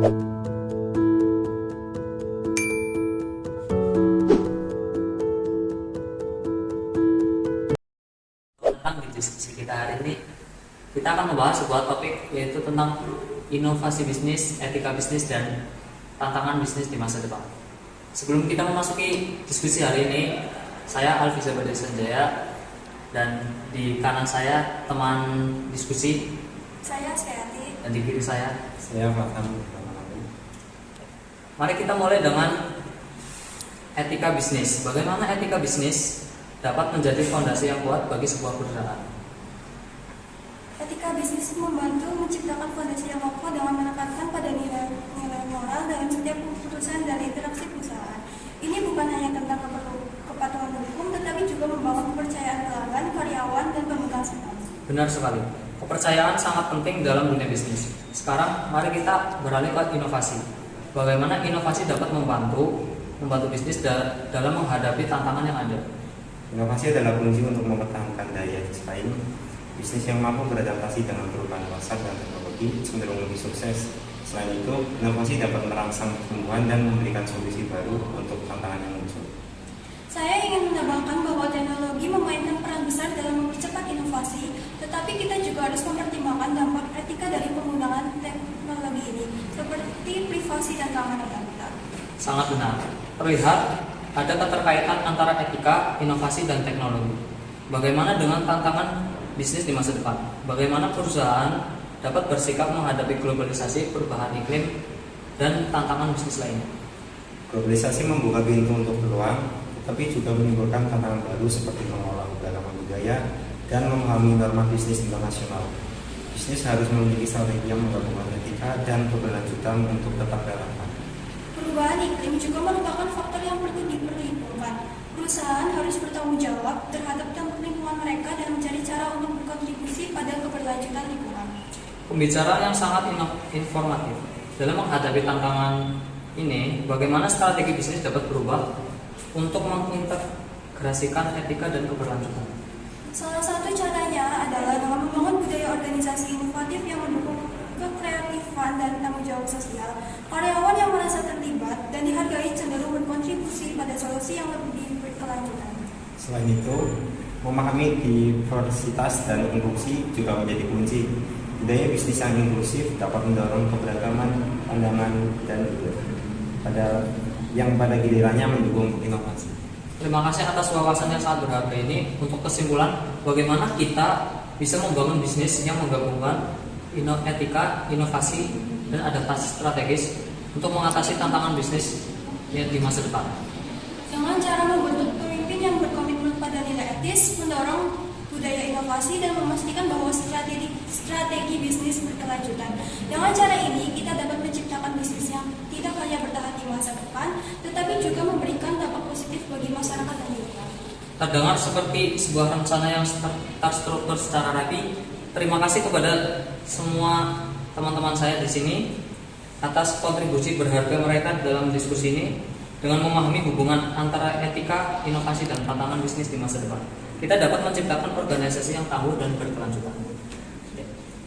Tentang di diskusi kita hari ini, kita akan membahas sebuah topik, yaitu tentang inovasi bisnis, etika bisnis, dan tantangan bisnis di masa depan. Sebelum kita memasuki diskusi hari ini, saya Alfi Zabadi Sanjaya, dan di kanan saya teman diskusi, Saya Sayati. dan di kiri saya Fathan. Mari kita mulai dengan etika bisnis. Bagaimana etika bisnis dapat menjadi fondasi yang kuat bagi sebuah perusahaan? Etika bisnis membantu menciptakan fondasi yang kokoh dengan menekankan pada nilai moral dalam setiap keputusan dan interaksi perusahaan. Ini bukan hanya tentang kepatuhan hukum, tetapi juga membangun kepercayaan pelanggan, karyawan, dan pemegang saham. Benar sekali. Kepercayaan sangat penting dalam dunia bisnis. Sekarang mari kita beralih ke inovasi. Bagaimana inovasi dapat membantu bisnis dalam menghadapi tantangan yang ada? Inovasi adalah kunci untuk mempertahankan daya saing. Bisnis yang mampu beradaptasi dengan perubahan pasar dan teknologi cenderung lebih sukses. Selain itu, inovasi dapat merangsang pertumbuhan dan memberikan solusi baru untuk tantangan yang muncul. Saya ingin menambahkan bahwa teknologi memainkan peran besar dalam mempercepat inovasi, tetapi kita juga harus mempertimbangkan dampak etika dari penggunaan teknologi ini, seperti privasi dan keamanan data. Sangat benar. Terlihat ada keterkaitan antara etika, inovasi, dan teknologi. Bagaimana dengan tantangan bisnis di masa depan? Bagaimana perusahaan dapat bersikap menghadapi globalisasi, perubahan iklim, dan tantangan bisnis lainnya? Globalisasi membuka pintu untuk peluang, tapi juga menimbulkan tantangan baru seperti mengolah beragam budaya dan memahami norma bisnis internasional. Bisnis harus memiliki strategi yang menggabungkan etika dan keberlanjutan untuk tetap relevan. Perubahan iklim juga merupakan faktor yang perlu diperhitungkan. Perusahaan harus bertanggung jawab terhadap dampak lingkungan mereka dan mencari cara untuk berkontribusi pada keberlanjutan lingkungan. Pembicaraan yang sangat informatif. Dalam menghadapi tantangan ini, bagaimana strategi bisnis dapat berubah untuk mengintegrasikan etika dan keberlanjutan? Salah satu caranya adalah dengan membangun budaya organisasi inovatif yang mendukung kekreatifan dan tanggung jawab sosial. Karyawan yang merasa terlibat dan dihargai cenderung berkontribusi pada solusi yang lebih berkelanjutan. Selain itu, memahami diversitas dan inklusi juga menjadi kunci. Budaya bisnis yang inklusif dapat mendorong keberagaman pandangan dan pada gilirannya mendukung inovasi. Terima kasih atas wawasan yang sangat berharga ini. Untuk kesimpulan, bagaimana kita bisa membangun bisnis yang menggabungkan etika, inovasi, dan adaptasi strategis untuk mengatasi tantangan bisnis di masa depan? Dengan cara membentuk pemimpin yang berkomitmen pada nilai etis, mendorong budaya inovasi, dan memastikan bahwa strategi bisnis berkelanjutan. Dengan cara ini, kita dapat menciptakan bisnis yang tidak hanya bertahan di masa depan, tetapi juga memberikan dampak positif bagi masyarakat dan lingkungan. Terdengar seperti sebuah rencana yang terstruktur secara rapi. Terima kasih kepada semua teman-teman saya di sini atas kontribusi berharga mereka dalam diskusi ini dengan memahami hubungan antara etika, inovasi, dan tantangan bisnis di masa depan. Kita dapat menciptakan organisasi yang tangguh dan berkelanjutan.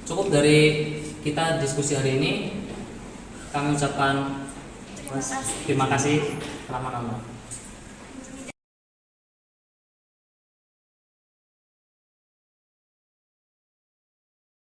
Cukup dari kita diskusi hari ini. Kami ucapkan terima kasih. Selamat malam.